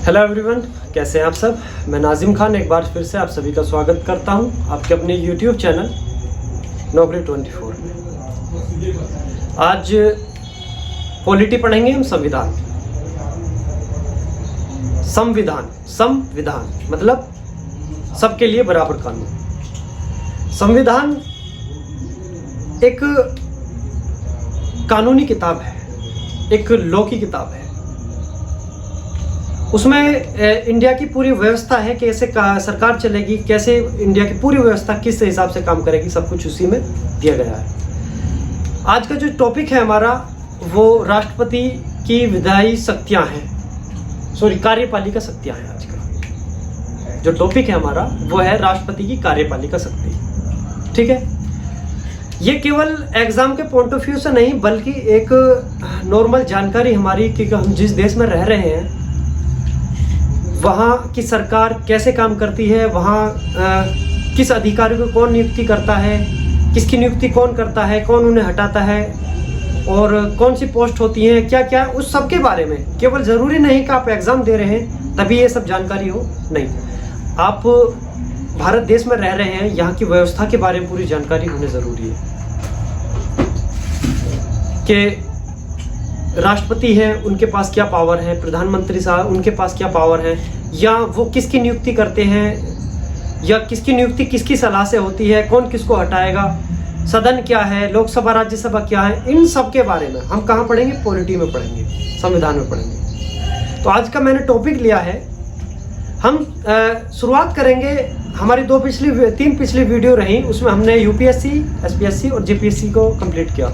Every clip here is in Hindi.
हेलो एवरीवन, कैसे हैं आप सब। मैं नाजिम खान एक बार फिर से आप सभी का स्वागत करता हूं आपके अपने यूट्यूब चैनल नौकरी 24 में। आज पॉलिटी पढ़ेंगे हम संविधान। संविधान मतलब सबके लिए बराबर कानून। संविधान एक कानूनी किताब है, एक लॉ की किताब है। उसमें इंडिया की पूरी व्यवस्था है, कैसे सरकार चलेगी, कैसे इंडिया की पूरी व्यवस्था किस हिसाब से काम करेगी, सब कुछ उसी में दिया गया है। आज का जो टॉपिक है हमारा वो राष्ट्रपति की विधायी शक्तियां हैं, कार्यपालिका शक्तियां हैं। आज का जो टॉपिक है हमारा वो है राष्ट्रपति की कार्यपालिका शक्ति। ठीक है, ये केवल एग्जाम के पॉइंट ऑफ व्यू से नहीं बल्कि एक नॉर्मल जानकारी हमारी कि हम जिस देश में रह रहे हैं वहाँ की सरकार कैसे काम करती है, वहाँ किस अधिकारी को कौन नियुक्ति करता है, किसकी नियुक्ति कौन करता है, कौन उन्हें हटाता है और कौन सी पोस्ट होती है, क्या क्या, उस सब के बारे में। केवल ज़रूरी नहीं कि आप एग्ज़ाम दे रहे हैं तभी ये सब जानकारी हो, नहीं। आप भारत देश में रह रहे हैं, यहाँ की व्यवस्था के बारे में पूरी जानकारी होनी ज़रूरी है कि राष्ट्रपति है उनके पास क्या पावर है, प्रधानमंत्री साहब उनके पास क्या पावर है, या वो किसकी नियुक्ति करते हैं, या किसकी नियुक्ति किसकी सलाह से होती है, कौन किसको हटाएगा, सदन क्या है, लोकसभा राज्यसभा क्या है, इन सब के बारे में हम कहाँ पढ़ेंगे, पॉलिटी में पढ़ेंगे, संविधान में पढ़ेंगे। तो आज का मैंने टॉपिक लिया है, हम शुरुआत करेंगे। हमारी तीन पिछली वीडियो रही, उसमें हमने यूपीएससी, एसपीएससी और जीपीएससी को कंप्लीट किया।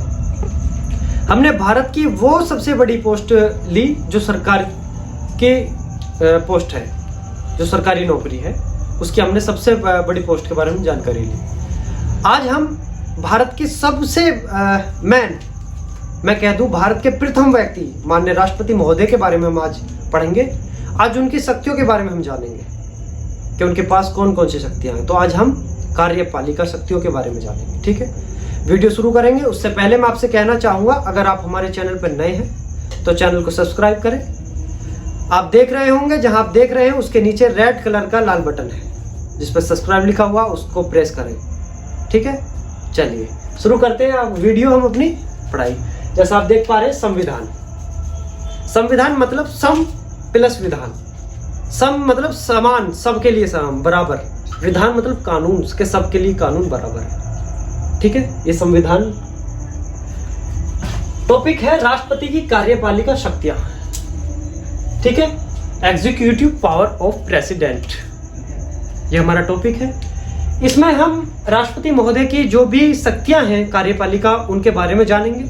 हमने भारत की वो सबसे बड़ी पोस्ट ली जो सरकार की पोस्ट है, जो सरकारी नौकरी है, उसकी हमने सबसे बड़ी पोस्ट के बारे में जानकारी ली। आज हम भारत की सबसे मैं कह दूं भारत के प्रथम व्यक्ति माननीय राष्ट्रपति महोदय के बारे में हम आज पढ़ेंगे। आज उनकी शक्तियों के बारे में हम जानेंगे कि उनके पास कौन कौन सी शक्तियां हैं। तो आज हम कार्यपालिका शक्तियों के बारे में जानेंगे। ठीक है, वीडियो शुरू करेंगे। उससे पहले मैं आपसे कहना चाहूँगा, अगर आप हमारे चैनल पर नए हैं तो चैनल को सब्सक्राइब करें। आप देख रहे होंगे, जहां आप देख रहे हैं उसके नीचे रेड कलर का लाल बटन है जिस पर सब्सक्राइब लिखा हुआ, उसको प्रेस करें। ठीक है, चलिए शुरू करते हैं वीडियो, हम अपनी पढ़ाई। जैसा आप देख पा रहे हैं, संविधान मतलब सम प्लस विधान। सम मतलब समान, सबके लिए समान, बराबर। विधान मतलब कानून, के सबके लिए कानून बराबर है। ठीक है, ये संविधान टॉपिक है राष्ट्रपति की कार्यपालिका शक्तियां। ठीक है, एग्जीक्यूटिव पावर ऑफ प्रेसिडेंट, ये हमारा टॉपिक है। इसमें हम राष्ट्रपति महोदय की जो भी शक्तियां हैं कार्यपालिका, उनके बारे में जानेंगे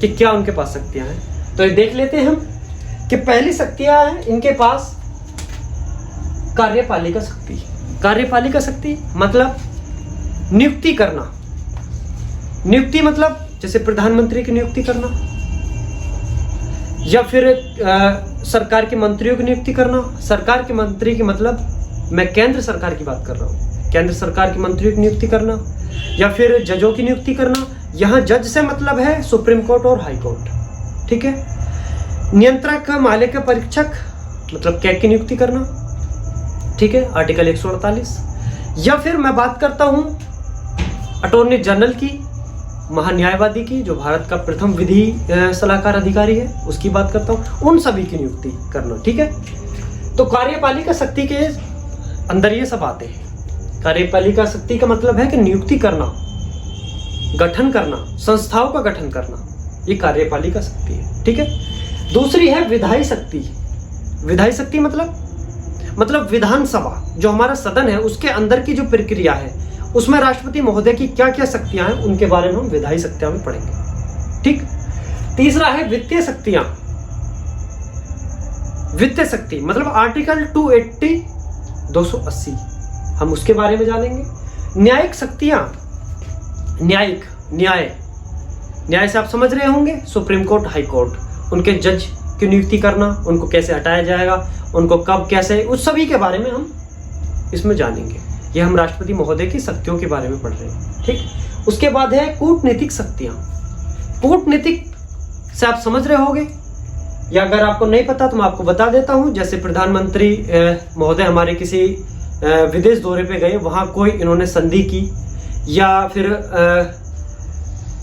कि क्या उनके पास शक्तियां हैं। तो ये देख लेते हैं हम कि पहली शक्तियां हैं इनके पास कार्यपालिका शक्ति। कार्यपालिका शक्ति मतलब नियुक्ति करना। नियुक्ति मतलब जैसे प्रधानमंत्री की नियुक्ति करना, या फिर सरकार के मंत्रियों की नियुक्ति करना। सरकार के मंत्री की मतलब मैं केंद्र सरकार की बात कर रहा हूँ, केंद्र सरकार के मंत्रियों की नियुक्ति करना, या फिर जजों की नियुक्ति करना। यहाँ जज से मतलब है सुप्रीम कोर्ट और हाई कोर्ट। ठीक है, नियंत्रक मालिक परीक्षक मतलब कैग की नियुक्ति करना। ठीक है, आर्टिकल 148। या फिर मैं बात करता हूँ अटॉर्नी जनरल की, महान्यायवादी की, जो भारत का प्रथम विधि सलाहकार अधिकारी है, उसकी बात करता हूँ। उन सभी की नियुक्ति करना। ठीक है, तो कार्यपालिका शक्ति के अंदर ये सब आते हैं। कार्यपालिका शक्ति का मतलब है कि नियुक्ति करना, गठन करना, संस्थाओं का गठन करना, ये कार्यपालिका शक्ति है। ठीक है, दूसरी है विधायी शक्ति। विधायी शक्ति मतलब विधानसभा, जो हमारा सदन है उसके अंदर की जो प्रक्रिया है, उसमें राष्ट्रपति महोदय की क्या क्या शक्तियां हैं उनके बारे में हम विधायी शक्तियां में पढ़ेंगे। ठीक, तीसरा है वित्तीय शक्तियां। वित्तीय शक्ति मतलब आर्टिकल 280, 280, हम उसके बारे में जानेंगे। न्यायिक शक्तियां, न्याय से आप समझ रहे होंगे, सुप्रीम कोर्ट, हाई कोर्ट, उनके जज की नियुक्ति करना, उनको कैसे हटाया जाएगा, उनको कब कैसे, उस सभी के बारे में हम इसमें जानेंगे। ये हम राष्ट्रपति महोदय की शक्तियों के बारे में पढ़ रहे हैं। ठीक, उसके बाद है कूटनीतिक शक्तियां। कूटनीतिक से आप समझ रहे होंगे या अगर आपको नहीं पता तो मैं आपको बता देता हूं। जैसे प्रधानमंत्री महोदय हमारे किसी विदेश दौरे पे गए, वहां कोई इन्होंने संधि की या फिर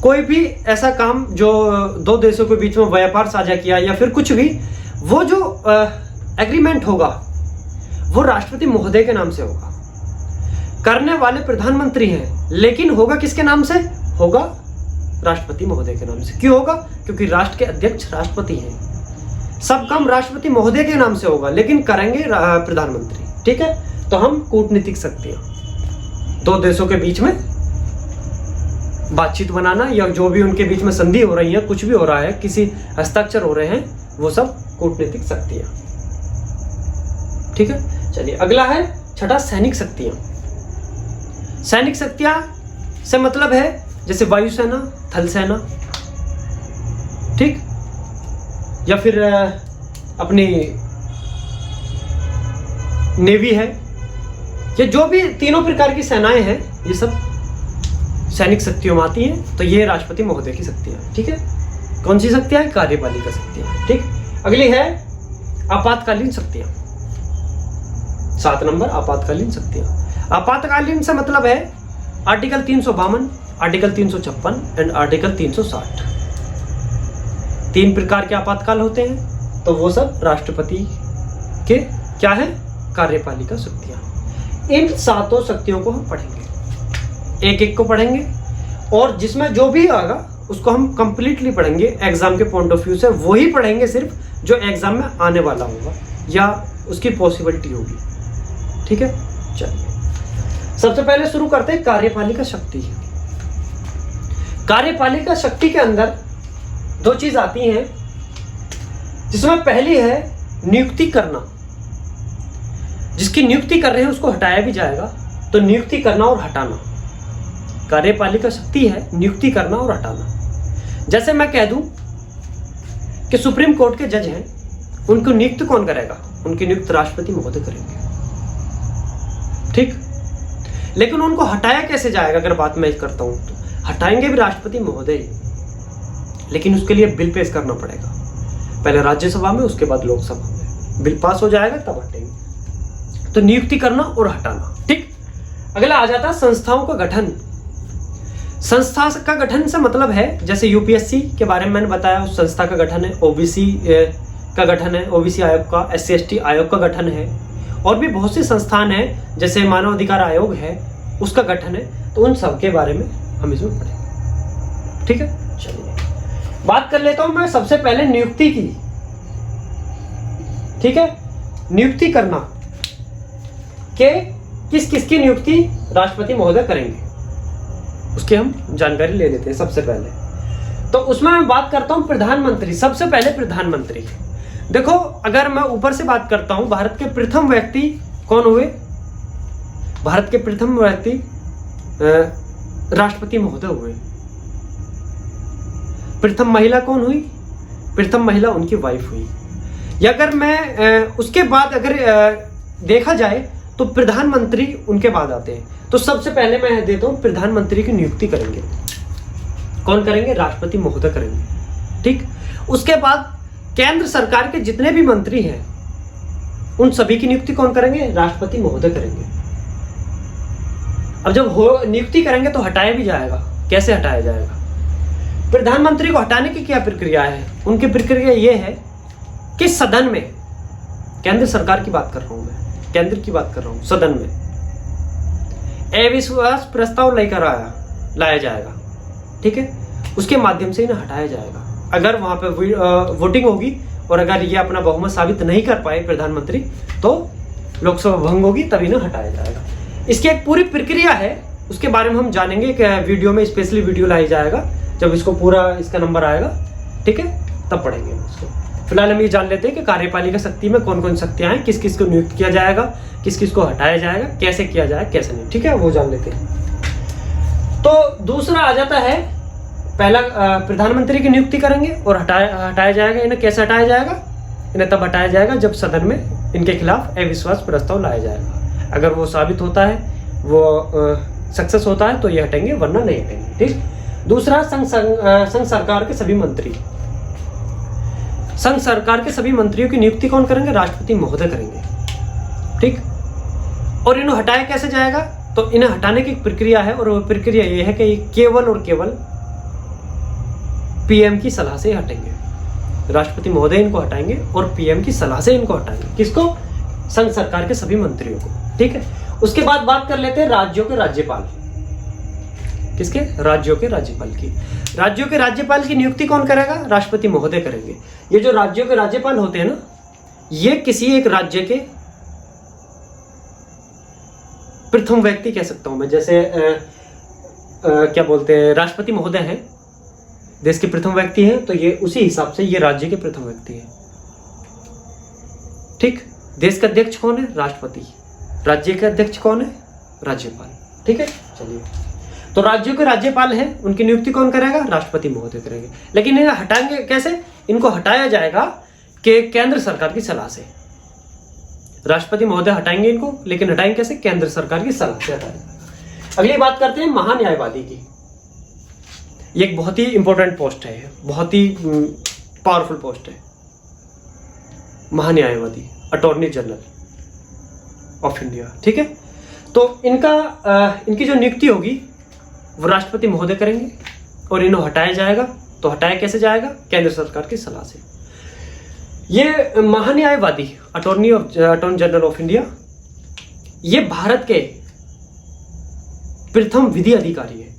कोई भी ऐसा काम जो दो देशों के बीच में व्यापार साझा किया या फिर कुछ भी, वो जो एग्रीमेंट होगा वो राष्ट्रपति महोदय के नाम से होगा। करने वाले प्रधानमंत्री हैं, लेकिन होगा किसके नाम से? होगा राष्ट्रपति महोदय के नाम से। क्यों होगा? क्योंकि राष्ट्र के अध्यक्ष राष्ट्रपति हैं। सब काम राष्ट्रपति महोदय के नाम से होगा, लेकिन करेंगे प्रधानमंत्री। ठीक है, तो हम कूटनीतिक शक्तियां, दो देशों के बीच में बातचीत बनाना या जो भी उनके बीच में संधि हो रही है, कुछ भी हो रहा है, किसी हस्ताक्षर हो रहे हैं, वो सब कूटनीतिक शक्तियां। ठीक है, चलिए अगला है छठा, सैनिक शक्तियां। सैनिक शक्तियां से मतलब है जैसे वायुसेना, थल सेना, ठीक, या फिर अपनी नेवी है, ये जो भी तीनों प्रकार की सेनाएं हैं, ये सब सैनिक शक्तियों में आती हैं। तो ये राष्ट्रपति महोदय की शक्तियां। ठीक है, कौन सी शक्तियां? कार्यपालिका शक्तियां। ठीक, अगली है आपातकालीन शक्तियां। 7 नंबर, आपातकालीन शक्तियां। आपातकालीन से मतलब है आर्टिकल 352, आर्टिकल 356 एंड आर्टिकल 360। 3 प्रकार के आपातकाल होते हैं, तो वो सब राष्ट्रपति के क्या है? कार्यपालिका शक्तियां। इन 7 शक्तियों को हम पढ़ेंगे, एक एक को पढ़ेंगे, और जिसमें जो भी आएगा उसको हम कंप्लीटली पढ़ेंगे। एग्जाम के पॉइंट ऑफ व्यू से वही पढ़ेंगे सिर्फ जो एग्जाम में आने वाला होगा या उसकी पॉसिबिलिटी होगी। ठीक है, चलिए सबसे पहले शुरू करते हैं कार्यपालिका शक्ति। कार्यपालिका शक्ति के अंदर 2 चीज आती हैं, जिसमें पहली है नियुक्ति करना। जिसकी नियुक्ति कर रहे हैं उसको हटाया भी जाएगा, तो नियुक्ति करना और हटाना कार्यपालिका शक्ति है, नियुक्ति करना और हटाना। जैसे मैं कह दूं कि सुप्रीम कोर्ट के जज हैं, उनको नियुक्त कौन करेगा? उनकी नियुक्त राष्ट्रपति महोदय करेंगे। ठीक, लेकिन उनको हटाया कैसे जाएगा? अगर बात मैं करता हूं तो हटाएंगे भी राष्ट्रपति महोदय, लेकिन उसके लिए बिल पेश करना पड़ेगा, पहले राज्यसभा में, उसके बाद लोकसभा में। बिल पास हो जाएगा तब हटेंगे। तो नियुक्ति करना और हटाना। ठीक, अगला आ जाता है संस्थाओं का गठन। संस्था का गठन से मतलब है जैसे यूपीएससी के बारे में मैंने बताया, उस संस्था का गठन है। ओबीसी का गठन है, ओबीसी आयोग का, एससी एसटी आयोग का गठन है, और भी बहुत सी संस्थान है जैसे मानव अधिकार आयोग है, उसका गठन है। तो उन सब के बारे में हम इसमें पढ़ेंगे। ठीक है, चलिए बात कर लेता हूं मैं सबसे पहले नियुक्ति की। ठीक है, नियुक्ति करना के किस किस की नियुक्ति राष्ट्रपति महोदय करेंगे, उसकी हम जानकारी ले लेते हैं सबसे पहले। तो उसमें मैं बात करता हूं प्रधानमंत्री। सबसे पहले प्रधानमंत्री। देखो, अगर मैं ऊपर से बात करता हूं, भारत के प्रथम व्यक्ति कौन हुए? भारत के प्रथम व्यक्ति राष्ट्रपति महोदय हुए। प्रथम महिला कौन हुई? प्रथम महिला उनकी वाइफ हुई। या अगर मैं उसके बाद अगर देखा जाए तो प्रधानमंत्री उनके बाद आते हैं। तो सबसे पहले मैं देता हूं प्रधानमंत्री की नियुक्ति करेंगे। कौन करेंगे? राष्ट्रपति महोदय करेंगे। ठीक, उसके बाद केंद्र सरकार के जितने भी मंत्री हैं उन सभी की नियुक्ति कौन करेंगे? राष्ट्रपति महोदय करेंगे। अब जब नियुक्ति करेंगे तो हटाया भी जाएगा। कैसे हटाया जाएगा? प्रधानमंत्री को हटाने की क्या प्रक्रिया है? उनकी प्रक्रिया यह है कि सदन में, केंद्र सरकार की बात कर रहा हूं मैं, केंद्र की बात कर रहा हूं, सदन में अविश्वास प्रस्ताव लेकर लाया जाएगा। ठीक है, उसके माध्यम से इन्हें हटाया जाएगा। अगर वहां पे वोटिंग होगी और अगर ये अपना बहुमत साबित नहीं कर पाए प्रधानमंत्री, तो लोकसभा भंग होगी, तब इन्हें हटाया जाएगा। इसकी एक पूरी प्रक्रिया है, उसके बारे में हम जानेंगे कि वीडियो में, स्पेशली वीडियो लाया जाएगा जब इसको पूरा इसका नंबर आएगा। ठीक है, तब पढ़ेंगे उसको। फिलहाल हम ये जान लेते हैं कि कार्यपालिका शक्ति में कौन कौन शक्तियां हैं, किस किस को नियुक्त किया जाएगा, किस किस को हटाया जाएगा, कैसे किया जाएगा, कैसे नहीं। ठीक है, वो जान लेते हैं। तो दूसरा आ जाता है, पहला प्रधानमंत्री की नियुक्ति करेंगे और हटाया जाएगा। इन्हें कैसे हटाया जाएगा? इन्हें तब हटाया जाएगा जब सदन में इनके खिलाफ अविश्वास प्रस्ताव लाया जाएगा। अगर वो साबित होता है, वो सक्सेस होता है, तो ये हटेंगे, वरना नहीं हटेंगे। ठीक, दूसरा संघ सरकार के सभी मंत्री। संघ सरकार के सभी मंत्रियों की नियुक्ति कौन करेंगे? राष्ट्रपति महोदय करेंगे। ठीक, और इन्हें हटाया कैसे जाएगा? तो इन्हें हटाने की एक प्रक्रिया है, और वो प्रक्रिया ये है कि केवल और केवल पीएम की सलाह से हटेंगे। राष्ट्रपति महोदय इनको हटाएंगे और पीएम की सलाह से इनको हटाएंगे। किसको? संघ सरकार के सभी मंत्रियों को। ठीक है, उसके बाद बात कर लेते हैं राज्यों के राज्यपाल। किसके? राज्यों के राज्यपाल की। राज्यों के राज्यपाल की नियुक्ति कौन करेगा? राष्ट्रपति महोदय करेंगे। ये जो राज्यों के राज्यपाल होते हैं ना, ये किसी एक राज्य के प्रथम व्यक्ति कह सकता हूं मैं। जैसे क्या बोलते हैं, राष्ट्रपति महोदय हैं, देश के प्रथम व्यक्ति हैं, तो ये उसी हिसाब से ये राज्य के प्रथम व्यक्ति हैं। ठीक, देश का अध्यक्ष कौन है? राष्ट्रपति। राज्य का अध्यक्ष कौन है? राज्यपाल। ठीक है, चलिए, तो राज्यों के राज्यपाल हैं, उनकी नियुक्ति कौन करेगा? राष्ट्रपति महोदय करेंगे। लेकिन इन्हें हटाएंगे कैसे? इनको हटाया जाएगा कि केंद्र सरकार की सलाह से। राष्ट्रपति महोदय हटाएंगे इनको, लेकिन हटाएंगे कैसे? केंद्र सरकार की सलाह से हटाएंगे। अगली बात करते हैं महान्यायवादी की। ये एक बहुत ही इंपॉर्टेंट पोस्ट है, बहुत ही पावरफुल पोस्ट है। महान्यायवादी, अटॉर्नी जनरल ऑफ इंडिया। ठीक है, तो इनकी जो नियुक्ति होगी वो राष्ट्रपति महोदय करेंगे, और इन्हें हटाया जाएगा। तो हटाया कैसे जाएगा? केंद्र सरकार की सलाह से। ये महान्यायवादी, अटॉर्नी जनरल ऑफ इंडिया, ये भारत के प्रथम विधि अधिकारी है।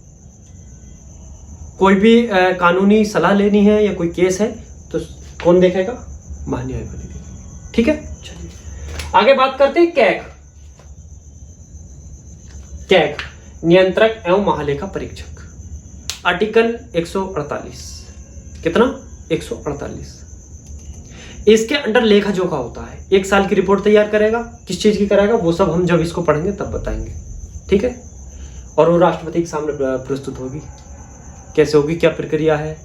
कोई भी कानूनी सलाह लेनी है या कोई केस है तो कौन देखेगा? महान्यायवादी देखेगा। ठीक है, चलिए आगे बात करते हैं कैग, नियंत्रक एवं महालेखा परीक्षक। आर्टिकल 148, कितना? 148। इसके अंडर लेखा जोखा होता है। एक साल की रिपोर्ट तैयार करेगा। किस चीज की करेगा वो सब हम जब इसको पढ़ेंगे तब बताएंगे। ठीक है, और वो राष्ट्रपति के सामने प्रस्तुत होगी। कैसे होगी, क्या प्रक्रिया है,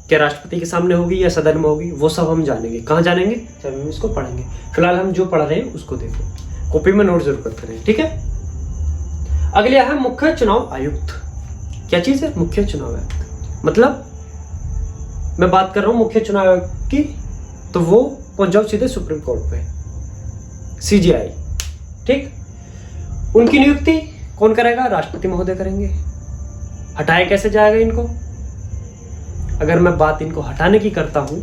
क्या राष्ट्रपति के सामने होगी या सदन में होगी, वो सब हम जानेंगे। कहाँ जानेंगे? जब हम इसको पढ़ेंगे। फिलहाल हम जो पढ़ रहे हैं उसको देखो, कॉपी में नोट जरूर करते रहें। ठीक है, अगले है मुख्य चुनाव आयुक्त। क्या चीज है? मुख्य चुनाव आयुक्त। मतलब मैं बात कर रहा हूं मुख्य चुनाव आयुक्त की, तो वो पहुंच जाओ सीधे सुप्रीम कोर्ट पे, सीजीआई। ठीक, उनकी नियुक्ति कौन करेगा? राष्ट्रपति महोदय करेंगे। हटाया कैसे जाएगा इनको? अगर मैं बात इनको हटाने की करता हूं,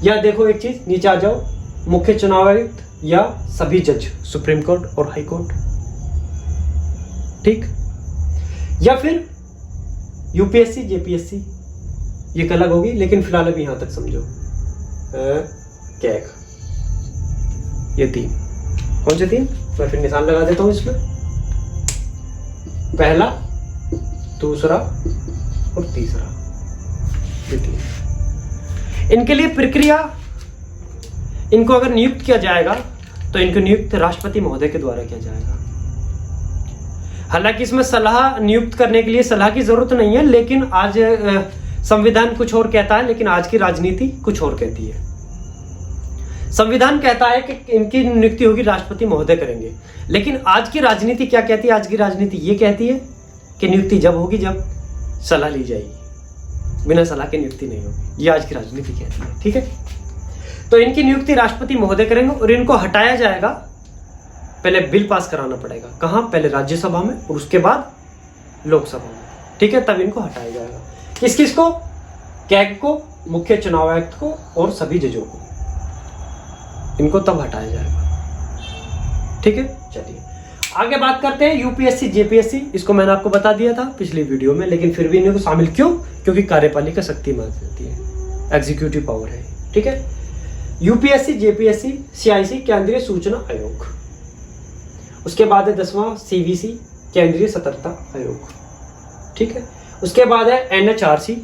या देखो एक चीज नीचे आ जाओ, मुख्य चुनाव आयुक्त या सभी जज, सुप्रीम कोर्ट और हाई कोर्ट। ठीक, या फिर यूपीएससी, जेपीएससी, ये एक अलग होगी, लेकिन फिलहाल अभी यहां तक समझो। कैग, ये तीन। कौन से तीन? मैं फिर निशान लगा देता हूं इसमें। पहला, दूसरा और तीसरा, ये तीन। इनके लिए प्रक्रिया, इनको अगर नियुक्त किया जाएगा तो इनको नियुक्त राष्ट्रपति महोदय के द्वारा किया जाएगा। हालांकि इसमें सलाह नियुक्त करने के लिए सलाह की जरूरत नहीं है, लेकिन आज संविधान कुछ और कहता है, लेकिन आज की राजनीति कुछ और कहती है। संविधान कहता है कि इनकी नियुक्ति होगी राष्ट्रपति महोदय करेंगे, लेकिन आज की राजनीति क्या कहती है? आज की राजनीति ये कहती है कि नियुक्ति जब होगी जब सलाह ली जाएगी, बिना सलाह की नियुक्ति नहीं होगी। ये आज की राजनीति कहती है। ठीक है, तो इनकी नियुक्ति राष्ट्रपति महोदय करेंगे, और इनको हटाया जाएगा। पहले बिल पास कराना पड़ेगा। कहां? पहले राज्यसभा में और उसके बाद लोकसभा में। ठीक है, तब इनको हटाया जाएगा। किस किस को? कैग को, मुख्य चुनाव आयुक्त को और सभी जजों को। इनको तब हटाया जाएगा। ठीक है, चलिए आगे बात करते हैं यूपीएससी, जेपीएससी। इसको मैंने आपको बता दिया था पिछली वीडियो में, लेकिन फिर भी इनको शामिल क्यों? क्योंकि कार्यपालिका शक्ति मानी जाती है, एग्जीक्यूटिव पावर है। ठीक है, यूपीएससी, जेपीएससी, सीआईसी, केंद्रीय सूचना आयोग। उसके बाद है 10वां सीवीसी, केंद्रीय सतर्कता आयोग। ठीक है, उसके बाद है NHRC,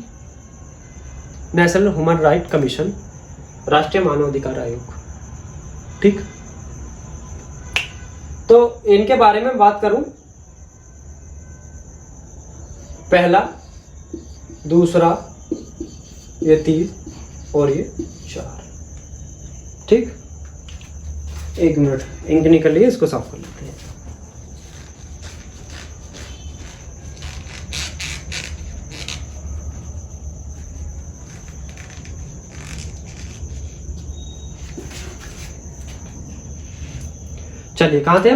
national human right commission, राष्ट्रीय मानवाधिकार आयोग। ठीक, तो इनके बारे में बात करूं, पहला, दूसरा, ये 3 और ये 4। ठीक, एक मिनट, इंक निकल रही है, इसको साफ कर लेते हैं। चलिए कहाँ थे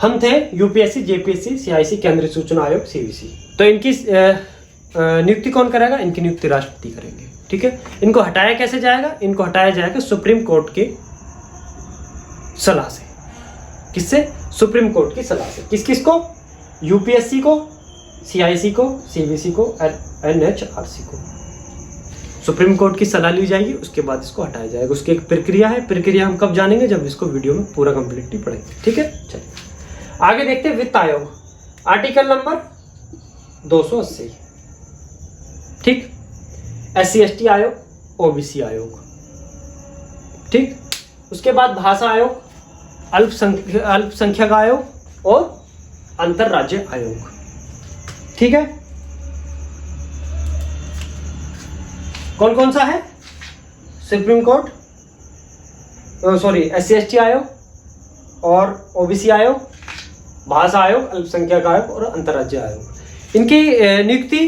हम थे यूपीएससी, जेपीएससी, सीआईसी, केंद्रीय सूचना आयोग, सीवीसी। तो इनकी नियुक्ति कौन करेगा? इनकी नियुक्ति राष्ट्रपति करेंगे। ठीक है, इनको हटाया कैसे जाएगा? इनको हटाया जाएगा सुप्रीम कोर्ट के सलाह से। किससे? सुप्रीम कोर्ट की सलाह से। किस किस को? यूपीएससी को, सीआईसी को, सीवीसी को, एनएचआरसी को। सुप्रीम कोर्ट की सलाह ली जाएगी, उसके बाद इसको हटाया जाएगा। उसकी एक प्रक्रिया है, प्रक्रिया हम कब जानेंगे? जब इसको वीडियो में पूरा कंप्लीटली पढ़ेंगे। ठीक है, चलिए आगे देखते हैं। वित्त आयोग, आर्टिकल नंबर 280। ठीक, SC ST आयोग, OBC आयोग। ठीक, उसके बाद भाषा आयोग, अल्पसंख्यक आयोग और अंतरराज्य आयोग। ठीक है, कौन कौन सा है? सुप्रीम कोर्ट, SC ST आयोग और OBC आयोग, भाषा आयोग, अल्पसंख्यक आयोग और अंतरराज्य आयोग। इनकी नियुक्ति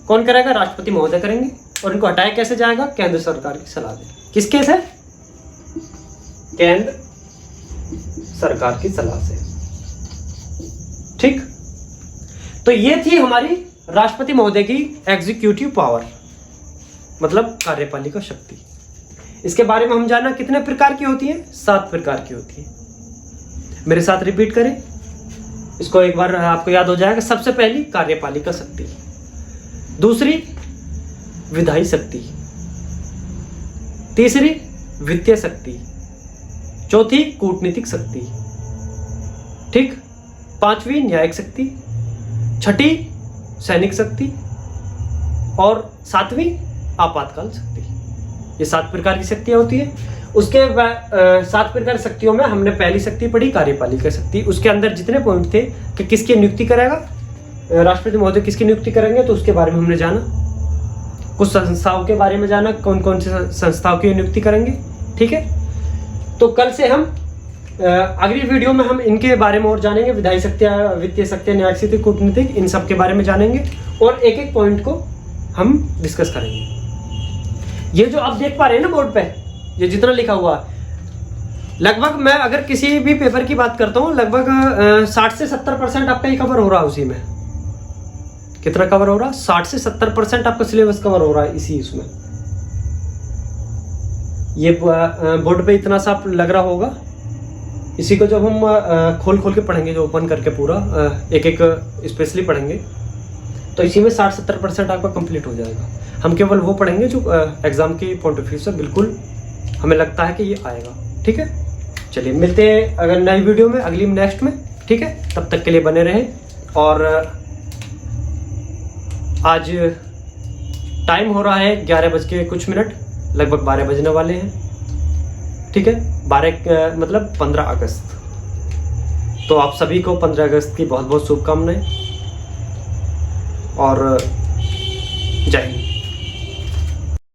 कौन करेगा? राष्ट्रपति महोदय करेंगे। और इनको हटाया कैसे जाएगा? केंद्र सरकार की सलाह से। किसके से? केंद्र सरकार की सलाह से। ठीक, तो ये थी हमारी राष्ट्रपति महोदय की एग्जीक्यूटिव पावर, मतलब कार्यपालिका शक्ति। इसके बारे में हम जानना कितने प्रकार की होती है? 7 प्रकार की होती है। मेरे साथ रिपीट करें, इसको एक बार आपको याद हो जाएगा। सबसे पहली कार्यपालिका शक्ति, दूसरी विधायी शक्ति, तीसरी वित्तीय शक्ति, चौथी कूटनीतिक शक्ति, ठीक, पांचवी न्यायिक शक्ति, छठी सैनिक शक्ति और सातवीं आपातकाल शक्ति। ये 7 प्रकार की शक्तियां होती है। उसके 7 प्रकार की शक्तियों में हमने पहली शक्ति पढ़ी कार्यपालिका शक्ति। उसके अंदर जितने पॉइंट थे कि किसकी नियुक्ति करेगा राष्ट्रपति महोदय, किसकी नियुक्ति करेंगे, तो उसके बारे में हमने जाना। कुछ संस्थाओं के बारे में जाना, कौन कौन सी संस्थाओं की नियुक्ति करेंगे। ठीक है, तो कल से हम अगली वीडियो में हम इनके बारे में और जानेंगे। विधायी शक्तियां, वित्तीय शक्तियां, न्यायिक शक्ति, कूटनीतिक, इन सब के बारे में जानेंगे और एक एक पॉइंट को हम डिस्कस करेंगे। ये जो आप देख पा रहे हैं ना बोर्ड पे, ये जितना लिखा हुआ, लगभग मैं अगर किसी भी पेपर की बात करता हूँ, लगभग 60 से 70% आपका ही कवर हो रहा है। उसी में कितना कवर हो रहा है? 60 से 70% आपका सिलेबस कवर हो रहा है इसी उसमें। ये बोर्ड पे इतना सा लग रहा होगा। इसी को जब हम खोल खोल के पढ़ेंगे, जो ओपन करके पूरा एक एक स्पेशली पढ़ेंगे, तो इसी में 60-70% आपका कंप्लीट हो जाएगा। हम केवल वो पढ़ेंगे जो एग्जाम की पॉइंट ऑफ व्यू से बिल्कुल हमें लगता है कि ये आएगा। ठीक है, चलिए मिलते हैं अगर नई वीडियो में, अगली नेक्स्ट में। ठीक है, तब तक के लिए बने रहें। और आज टाइम हो रहा है 11 बज के कुछ मिनट, लगभग 12 बजने वाले हैं। ठीक है, 12 मतलब 15 अगस्त। तो आप सभी को 15 अगस्त की बहुत बहुत शुभकामनाएं। और